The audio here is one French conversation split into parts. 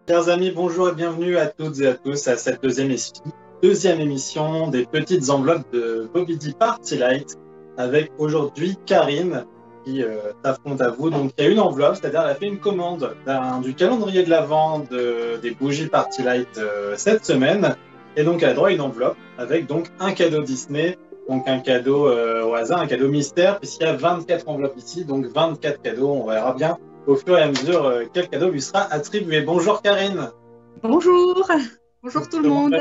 Chers amis, bonjour et bienvenue à toutes et à tous à cette deuxième émission des petites enveloppes de Bobby D Party Light avec aujourd'hui Karine qui t'affronte à vous. Donc il y a une enveloppe, c'est-à-dire elle a fait une commande du calendrier de l'Avent des bougies Party Light cette semaine et donc elle a droit à une enveloppe avec donc un cadeau Disney, donc un cadeau au hasard, un cadeau mystère puisqu'il y a 24 enveloppes ici, donc 24 cadeaux, on verra bien au fur et à mesure quel cadeau lui sera attribué. Bonjour Karine. Bonjour, bonjour tout le Comment monde.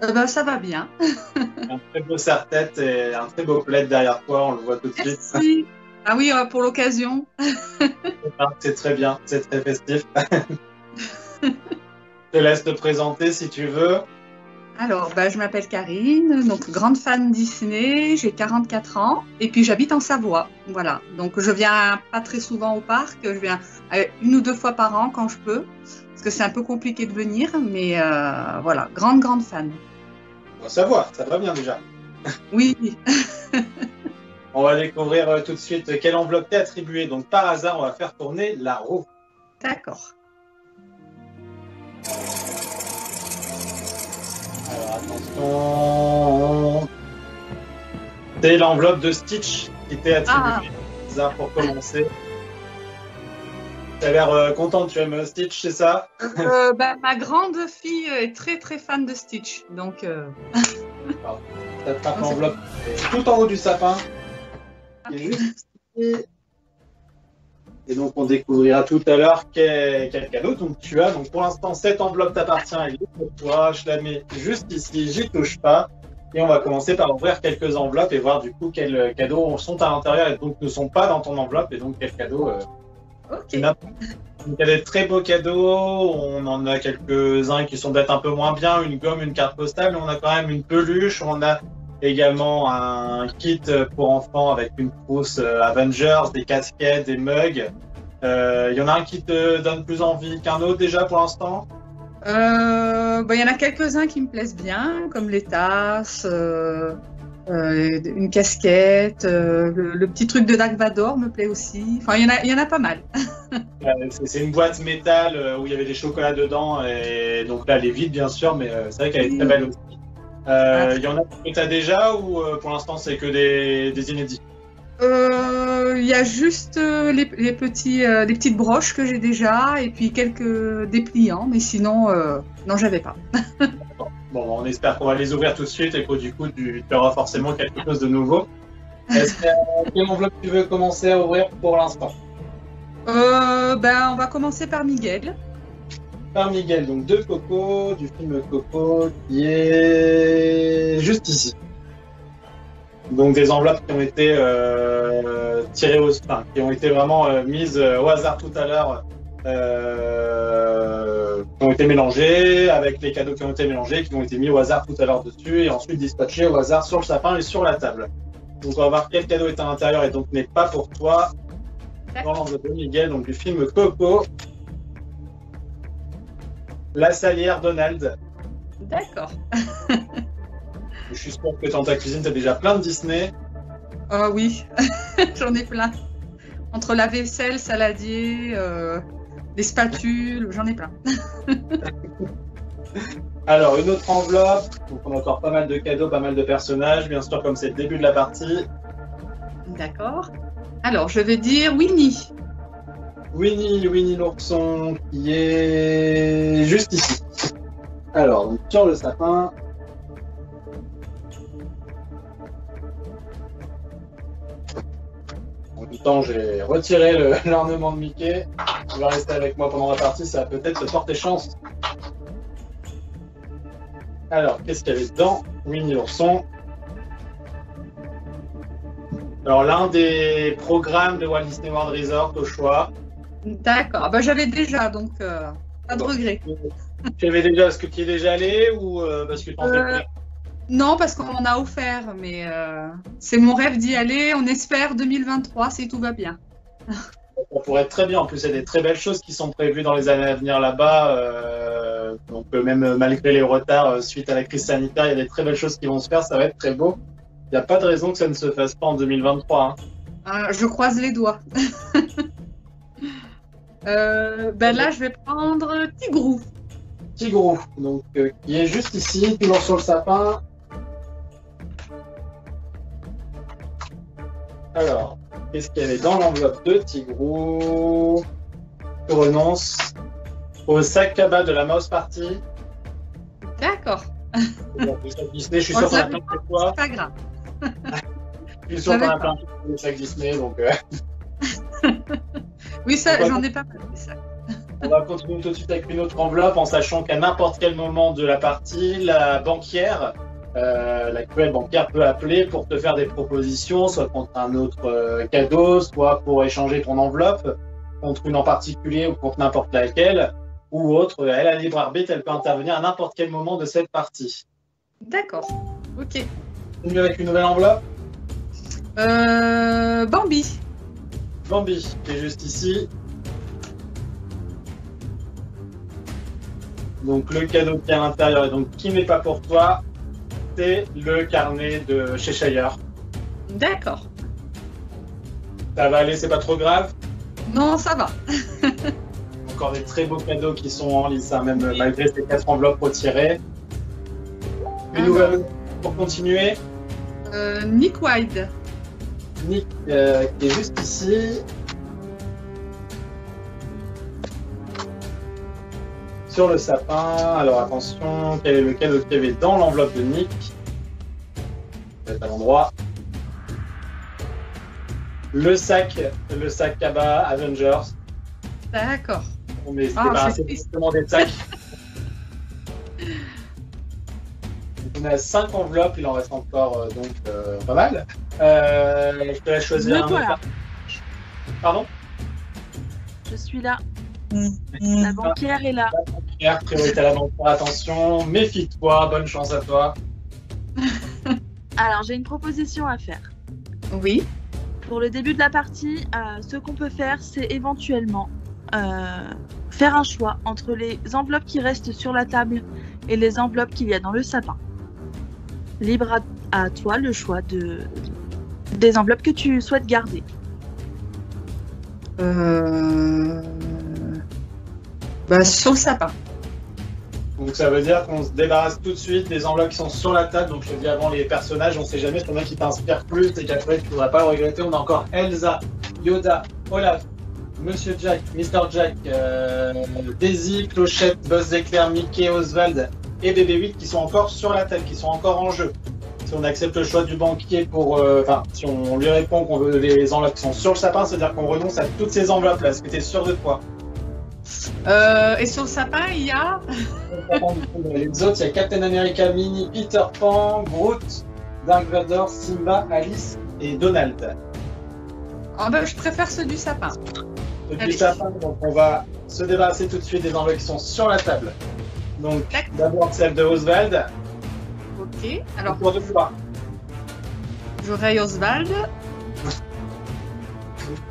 vas-tu ? Ça va bien. Un très beau serre-tête et un très beau plaid derrière toi, on le voit tout de suite. Merci. Ah oui, pour l'occasion. C'est très bien, c'est très festif. Je te laisse te présenter si tu veux. Alors, je m'appelle Karine, donc grande fan Disney, j'ai 44 ans et puis j'habite en Savoie. Voilà, donc je viens pas très souvent au parc, je viens une ou deux fois par an quand je peux, parce que c'est un peu compliqué de venir, mais voilà, grande fan. En Savoie, ça va bien déjà. Oui. On va découvrir tout de suite quelle enveloppe t'est attribuée. Donc par hasard, on va faire tourner la roue. D'accord. Alors attention. C'est l'enveloppe de Stitch qui t'est attribuée. Ça pour commencer. Tu as l'air contente, tu aimes Stitch, c'est ça? Ma grande fille est très fan de Stitch, donc. Tu attrapes l'enveloppe tout en haut du sapin. Qui est juste ici. Et donc on découvrira tout à l'heure quel cadeau donc tu as. Donc pour l'instant cette enveloppe t'appartient, elle est pour toi. Je la mets juste ici, j'y touche pas. Et on va commencer par ouvrir quelques enveloppes et voir du coup quels cadeaux sont à l'intérieur et donc ne sont pas dans ton enveloppe et donc quels cadeaux tu n'as pas. Donc il y a des très beaux cadeaux, on en a quelques-uns qui sont peut-être un peu moins bien, une gomme, une carte postale, mais on a quand même une peluche, on a également un kit pour enfants avec une trousse Avengers, des casquettes, des mugs. Il y en a un qui te donne plus envie qu'un autre déjà pour l'instant? Il y en a quelques-uns qui me plaisent bien, comme les tasses, une casquette, le petit truc de Dark Vador me plaît aussi. Enfin, il y en a pas mal. C'est une boîte métal où il y avait des chocolats dedans et donc là elle est vide bien sûr, mais c'est vrai qu'elle est très belle aussi. Il y en a que tu as déjà ou pour l'instant c'est que des inédits? Il y a juste les petites broches que j'ai déjà et puis quelques dépliants, mais sinon, non, j'avais pas. Bon, on espère qu'on va les ouvrir tout de suite et que du coup tu auras forcément quelque chose de nouveau. Quelle enveloppe tu veux commencer à ouvrir pour l'instant? On va commencer par Miguel. Par Miguel, donc de Coco, du film Coco, qui est juste ici. Donc des enveloppes qui ont été tirées qui ont été vraiment mises au hasard tout à l'heure, qui ont été mélangées avec les cadeaux qui ont été mélangés, qui ont été mis au hasard tout à l'heure dessus et ensuite dispatchés au hasard sur le sapin et sur la table. Donc on va voir quel cadeau est à l'intérieur et donc n'est pas pour toi. Dans l'enveloppe de Miguel, donc du film Coco. La salière Donald. D'accord. Je suis sûr que dans ta cuisine, tu as déjà plein de Disney. Oui, j'en ai plein. Entre la vaisselle, saladier, les spatules, j'en ai plein. Alors, une autre enveloppe. Donc, on a encore pas mal de cadeaux, pas mal de personnages. Bien sûr, comme c'est le début de la partie. D'accord. Alors, je vais dire Winnie. Winnie l'ourson, qui est juste ici. Alors, donc, sur le sapin. En même temps, j'ai retiré l'ornement de Mickey. Tu vas rester avec moi pendant la partie, ça va peut-être te porter chance. Alors, qu'est-ce qu'il y avait dedans? Winnie l'ourson. Alors, l'un des programmes de Walt Disney World Resort au choix. D'accord. J'avais déjà, donc pas de regret. Tu avais déjà, est-ce que tu y es déjà allé ou parce que tu en fais plein? Non, parce qu'on m'en a offert, mais c'est mon rêve d'y aller. On espère 2023 si tout va bien. Ça pourrait être très bien. En plus, il y a des très belles choses qui sont prévues dans les années à venir là-bas. Donc, même malgré les retards suite à la crise sanitaire, il y a des très belles choses qui vont se faire. Ça va être très beau. Il n'y a pas de raison que ça ne se fasse pas en 2023. Je croise les doigts. Là, je vais prendre Tigrou. Tigrou, donc qui est juste ici, toujours sur le sapin. Alors, qu'est-ce qu'il y avait dans l'enveloppe de Tigrou? Je renonce au sac cabas de la Mouse Party. D'accord. Disney, je suis sûr qu'on a plein de fois. C'est pas grave. Je suis sûr qu'on a plein de sacs Disney, donc. Oui, ça, j'en ai pas mal des sacs. On va continuer tout de suite avec une autre enveloppe en sachant qu'à n'importe quel moment de la partie, la banquière, l'actuelle banquière peut appeler pour te faire des propositions, soit contre un autre cadeau, soit pour échanger ton enveloppe contre une en particulier ou contre n'importe laquelle, ou autre. Elle a libre arbitre, elle peut intervenir à n'importe quel moment de cette partie. D'accord, ok. Continue avec une nouvelle enveloppe. Bambi. Bambi, qui est juste ici. Donc le cadeau qui est à l'intérieur et donc qui n'est pas pour toi, c'est le carnet de chez Shire. D'accord. Ça va aller, c'est pas trop grave. Non, ça va. Encore des très beaux cadeaux qui sont en lice, hein, même malgré ces 4 enveloppes retirées. Une nouvelle pour continuer. Nick Wilde. Nick qui est juste ici. Sur le sapin. Alors attention, quel est le cadeau qu'il y avait dans l'enveloppe de Nick? Ça va être à l'endroit. Le sac cabas Avengers. D'accord. On est débarrassé justement des sacs. On a 5 enveloppes, il en reste encore pas mal. Je te laisse choisir un autre. Pardon? Je suis là. La banquière est là. La banquière, priorité à la banquière, attention, méfie-toi, bonne chance à toi. Alors, j'ai une proposition à faire. Oui. Pour le début de la partie, ce qu'on peut faire, c'est éventuellement faire un choix entre les enveloppes qui restent sur la table et les enveloppes qu'il y a dans le sapin. Libre à toi le choix des enveloppes que tu souhaites garder. Sur le sapin. Donc ça veut dire qu'on se débarrasse tout de suite des enveloppes qui sont sur la table. Donc je te dis avant les personnages, on sait jamais sur qui t'inspire plus et qu'après tu ne voudras pas le regretter. On a encore Elsa, Yoda, Olaf, Monsieur Jack, Mr. Jack, Daisy, Clochette, Buzz Éclair, Mickey, Oswald et BB-8 qui sont encore sur la table, qui sont encore en jeu. Si on accepte le choix du banquier si on lui répond qu'on veut les enveloppes qui sont sur le sapin, c'est-à-dire qu'on renonce à toutes ces enveloppes-là. Est-ce que tu es sûr de toi? Et sur le sapin, il y a... Les autres, il y a Captain America, Minnie, Peter Pan, Groot, Dark Vador, Simba, Alice et Donald. Je préfère ceux du sapin. Ceux du sapin, donc on va se débarrasser tout de suite des enveloppes qui sont sur la table. Donc d'abord celle de Oswald. Ok, alors... Pour 2 fois. J'aurai Oswald.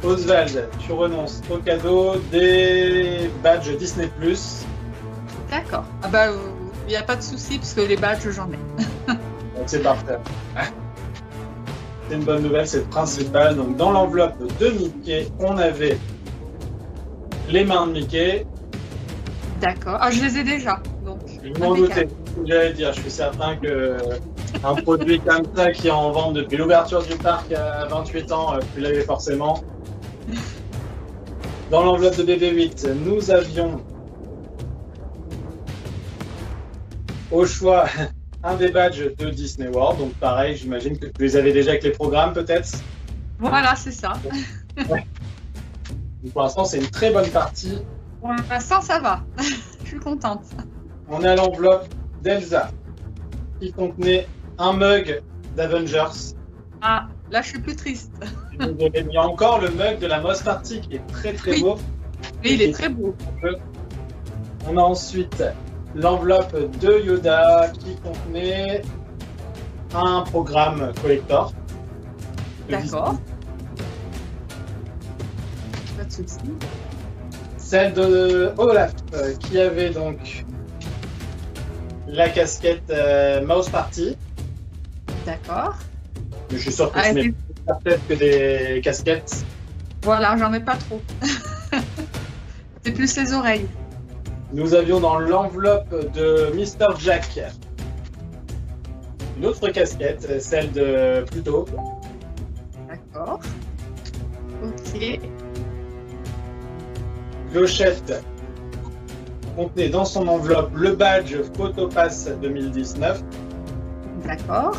Oswald, tu renonces au cadeau des badges Disney+. D'accord. Il n'y a pas de souci parce que les badges, j'en ai. Donc c'est parfait. C'est une bonne nouvelle, c'est le principal. Donc dans l'enveloppe de Mickey, on avait les mains de Mickey. D'accord. Je les ai déjà. Donc, je m'en doutais. J'allais dire, je suis certain que un produit comme ça qui est en vente depuis l'ouverture du parc à 28 ans, tu l'avais forcément. Dans l'enveloppe de BB-8, nous avions au choix un des badges de Disney World. Donc pareil, j'imagine que tu les avais déjà avec les programmes peut-être. Voilà, c'est ça. Ouais. Donc, pour l'instant, c'est une très bonne partie. Pour l'instant, ça va. Je suis contente. On a l'enveloppe d'Elsa qui contenait un mug d'Avengers. Ah, là, je suis plus triste. Il y a encore le mug de la Mouse Party qui est très très beau. Oui, il est très beau. On a ensuite l'enveloppe de Yoda qui contenait un programme collector. D'accord. Pas de souci. Celle de Olaf qui avait donc la casquette Mouse Party. D'accord. Je suis sûr que ce n'est peut-être que des casquettes. Voilà, j'en ai pas trop. C'est plus les oreilles. Nous avions dans l'enveloppe de Mr. Jack une autre casquette, celle de Pluto. D'accord. Ok. Clochette contenait dans son enveloppe le badge Photopass 2019. D'accord.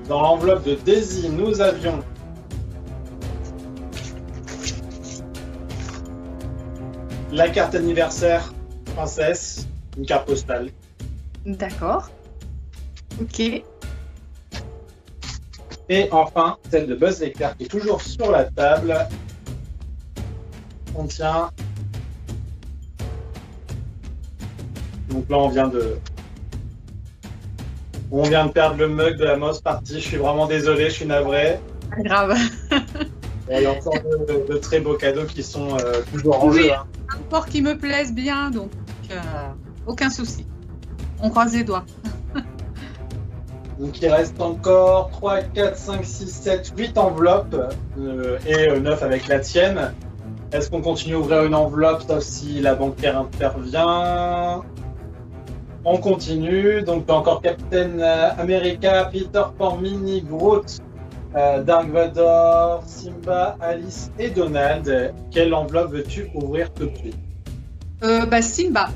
Dans l'enveloppe de Daisy, nous avions la carte anniversaire princesse, une carte postale. D'accord. Ok. Et enfin, celle de Buzz l'éclair qui est toujours sur la table. Contient. Donc là, on vient de perdre le mug de la Moss partie. Je suis vraiment désolé, je suis navré. Pas grave. Il y a encore de très beaux cadeaux qui sont toujours en jeu. Hein. Encore qui me plaisent bien, donc aucun souci. On croise les doigts. Donc il reste encore 3, 4, 5, 6, 7, 8 enveloppes et 9 avec la tienne. Est-ce qu'on continue à ouvrir une enveloppe sauf si la banquière intervient? On continue. Donc tu as encore Captain America, Peter Pan, Minnie, Groot, Dark Vador, Simba, Alice et Donald. Quelle enveloppe veux-tu ouvrir tout de suite? Simba.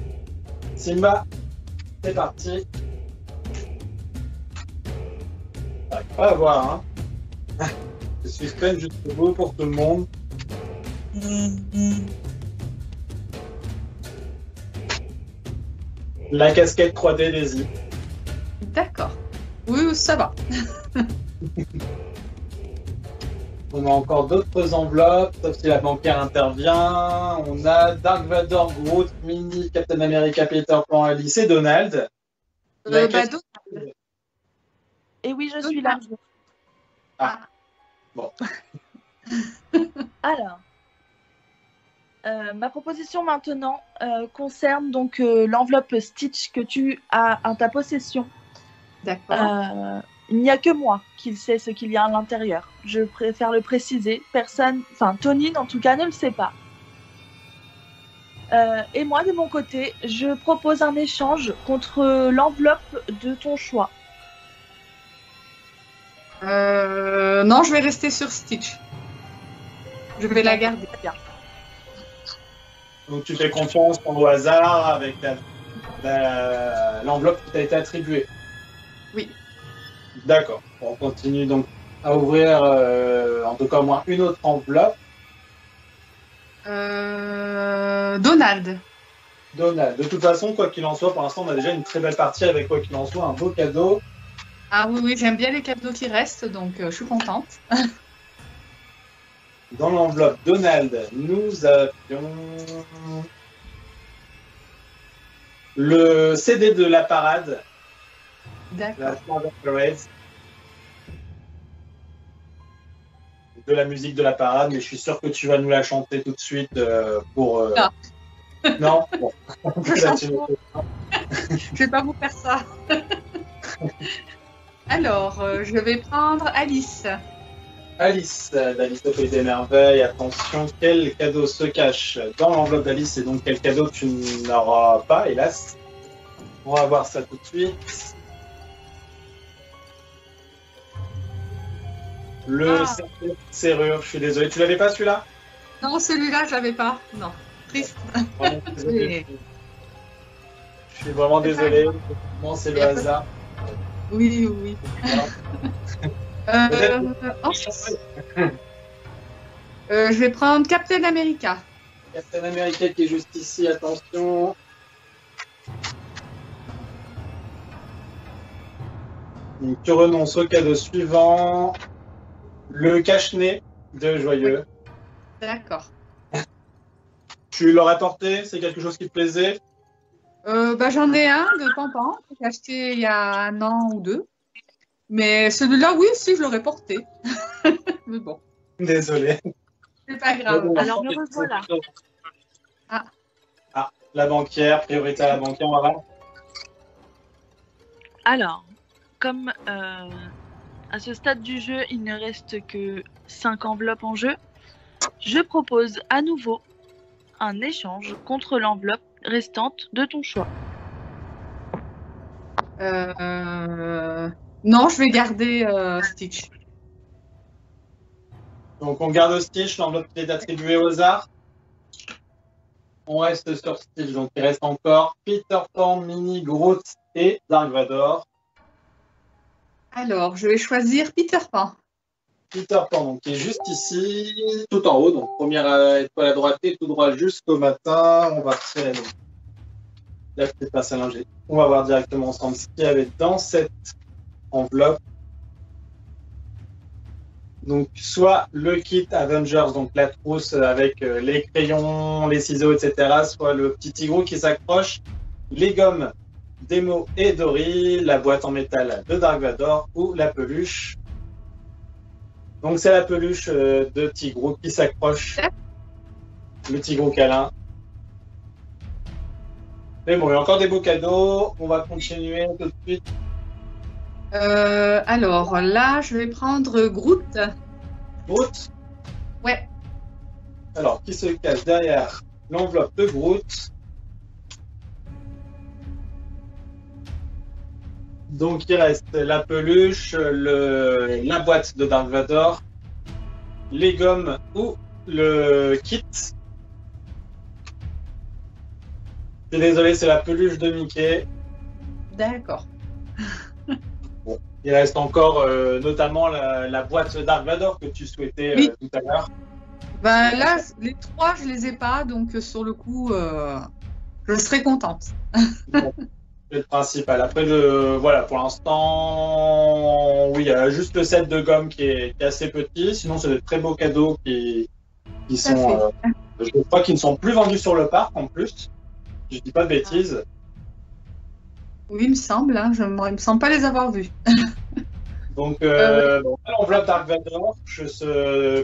Simba, c'est parti. Pas à voir, hein. Je suis suspense jusqu'au bout pour tout le monde. La casquette 3D Daisy. D'accord. Oui, ça va. On a encore d'autres enveloppes, sauf si la banquière intervient. On a Dark Vador, Groot, Minnie, Captain America, Peter Pan, Alice et Donald. Donald. Et oui, je suis là. Ah. Bon. Alors, ma proposition maintenant concerne donc l'enveloppe Stitch que tu as en ta possession. D'accord. Il n'y a que moi qui sais ce qu'il y a à l'intérieur. Je préfère le préciser. Personne, enfin Tony en tout cas, ne le sait pas. Et moi, de mon côté, je propose un échange contre l'enveloppe de ton choix. Non, je vais rester sur Stitch. Je vais la garder. Bien. Donc tu fais confiance au hasard avec l'enveloppe qui t'a été attribuée. Oui. D'accord. On continue donc à ouvrir en tout cas au moins une autre enveloppe. Donald. Donald. De toute façon, quoi qu'il en soit, pour l'instant, on a déjà une très belle partie avec quoi qu'il en soit, un beau cadeau. Ah oui, j'aime bien les cadeaux qui restent, donc je suis contente. Dans l'enveloppe Donald, nous avions le CD de la parade. D'accord. La Star Parade. De la musique de la parade, mais je suis sûr que tu vas nous la chanter tout de suite pour. Non. Non. Bon. Je vais pas vous faire ça. Alors, je vais prendre Alice. Alice, d'Alice au Pays des Merveilles. Attention, quel cadeau se cache dans l'enveloppe d'Alice et donc quel cadeau tu n'auras pas, hélas. On va voir ça tout de suite. Le cercle de serrure, je suis désolé. Tu l'avais pas celui-là? Non, celui-là, je l'avais pas. Non, triste. Je suis vraiment désolé. Non, c'est le hasard. Oui, oui. Je vais prendre Captain America. Captain America qui est juste ici, attention. Donc, tu renonces au cadeau suivant. Le cache-nez de Joyeux. D'accord. Tu l'aurais porté? C'est quelque chose qui te plaisait? J'en ai un de Pampan que j'ai acheté il y a 1 an ou 2. Mais celui-là, oui, si, je l'aurais porté. Mais bon. Désolé. C'est pas grave. Alors, me revoilà. Ah, la banquière, priorité à la banquière, on va voir. Alors, comme à ce stade du jeu, il ne reste que 5 enveloppes en jeu, Je propose à nouveau un échange contre l'enveloppe restante de ton choix. Non, je vais garder Stitch. Donc on garde Stitch, l'enveloppe qui est attribuée au hasard. On reste sur Stitch, donc il reste encore Peter Pan, Minnie, Groot et Dark Vador. Alors, je vais choisir Peter Pan. Peter Pan, donc, qui est juste ici, tout en haut, donc première étoile à droite et tout droit jusqu'au matin. On va tirer donc, la petite pince à linger. On va voir directement ensemble ce qu'il y avait dans cette enveloppe. Donc, soit le kit Avengers, donc la trousse avec les crayons, les ciseaux, etc. Soit le petit tigre qui s'accroche, les gommes Demo et Dory, la boîte en métal de Dark Vador ou la peluche. Donc, c'est la peluche de Tigrou qui s'accroche. Le Tigrou câlin. Mais bon, il y a encore des beaux cadeaux. On va continuer tout de suite. Alors là, je vais prendre Groot. Groot. Ouais. Alors, qui se cache derrière l'enveloppe de Groot? Donc, il reste la peluche, la boîte de Dark Vador, les gommes ou le kit. Je suis désolé, c'est la peluche de Mickey. D'accord. Bon, il reste encore notamment la boîte Dark Vador que tu souhaitais Oui. tout à l'heure. Ben là, les trois, je les ai pas, donc sur le coup, je serai contente. C'est le principal. Après, voilà, pour l'instant, oui, il y a juste le set de gomme qui est assez petit. Sinon, c'est de très beaux cadeaux qui sont, je crois qu'ils ne sont plus vendus sur le parc en plus. Je dis pas de bêtises. Oui, il me semble, hein, il me semble pas les avoir vus. Donc, l'enveloppe Dark Vador,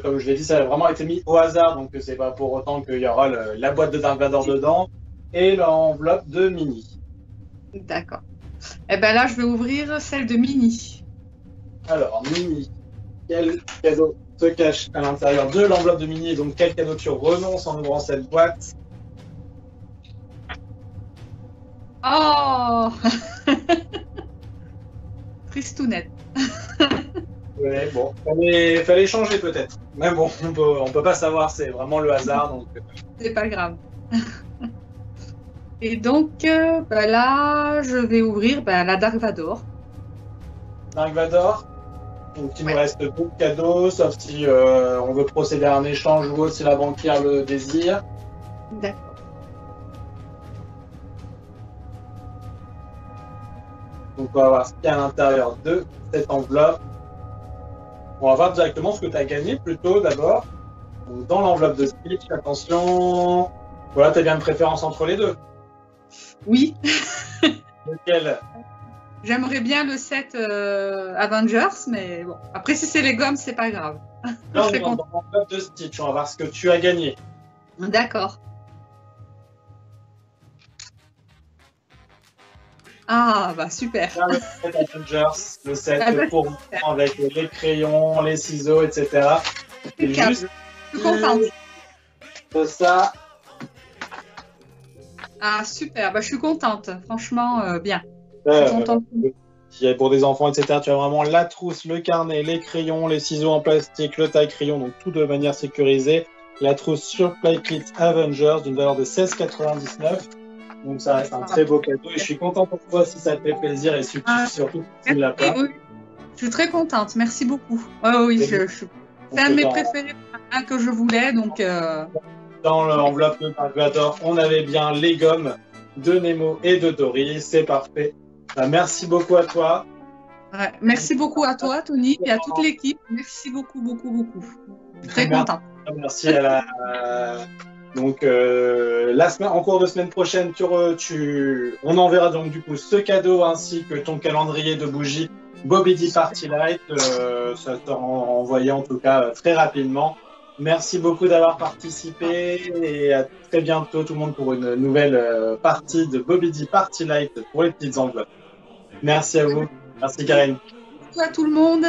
comme je l'ai dit, ça a vraiment été mis au hasard, donc c'est pas pour autant qu'il y aura la boîte de Dark Vador dedans et l'enveloppe de Minnie. D'accord. Et ben là, je vais ouvrir celle de Minnie. Alors, Minnie, quel cadeau se cache à l'intérieur de l'enveloppe de Minnie? Donc, quel cadeau tu renonces en ouvrant cette boîte? Oh Tristounette. Ouais, bon, fallait changer peut-être. Mais bon, on peut pas savoir, c'est vraiment le hasard. Donc... C'est pas grave. Et donc, là, je vais ouvrir la Dark Vador. Dark Vador. Donc, il nous reste beaucoup de cadeaux, sauf si on veut procéder à un échange ou autre si la banquière le désire. D'accord. Donc, on va voir ce qu'il y a à l'intérieur de cette enveloppe. On va voir directement ce que tu as gagné plutôt d'abord. Dans l'enveloppe de Stitch, attention. Voilà, tu as bien une préférence entre les deux. Oui. Lequel? J'aimerais bien le set Avengers, mais bon. Après, si c'est les gommes, c'est pas grave. Là, on est dans l'enveloppe de Stitch. On va voir ce que tu as gagné. D'accord. Ah, bah super. Là, le set Avengers, le set pour avec les crayons, les ciseaux, etc. Et juste je suis contente. De ça. Ah, super. Bah, je suis contente. Franchement, bien. Je suis contente. Pour des enfants, etc. Tu as vraiment la trousse, le carnet, les crayons, les ciseaux en plastique, le taille-crayon, donc tout de manière sécurisée. La trousse sur Play-Kit Avengers d'une valeur de 16,99 €. Donc ça reste un très beau cadeau et je suis content pour toi si ça te fait plaisir et surtout si tu ne l'as pas. Oui, je suis très contente, merci beaucoup. Oui, c'est un de mes préférés que je voulais, donc... Dans l'enveloppe de Dark Vador, on avait bien les gommes de Nemo et de Dory, c'est parfait. Merci beaucoup à toi. Ouais, merci beaucoup à toi, Tony, et à toute l'équipe. Merci beaucoup, beaucoup, beaucoup. Très contente. Merci à la... Donc, en cours de semaine prochaine, on enverra donc du coup ce cadeau ainsi que ton calendrier de bougies Bobby D Party Light. Ça sera envoyé en tout cas très rapidement. Merci beaucoup d'avoir participé et à très bientôt tout le monde pour une nouvelle partie de Bobby D Party Light pour les petites enveloppes. Merci à vous. Merci Karine. Merci à tout le monde.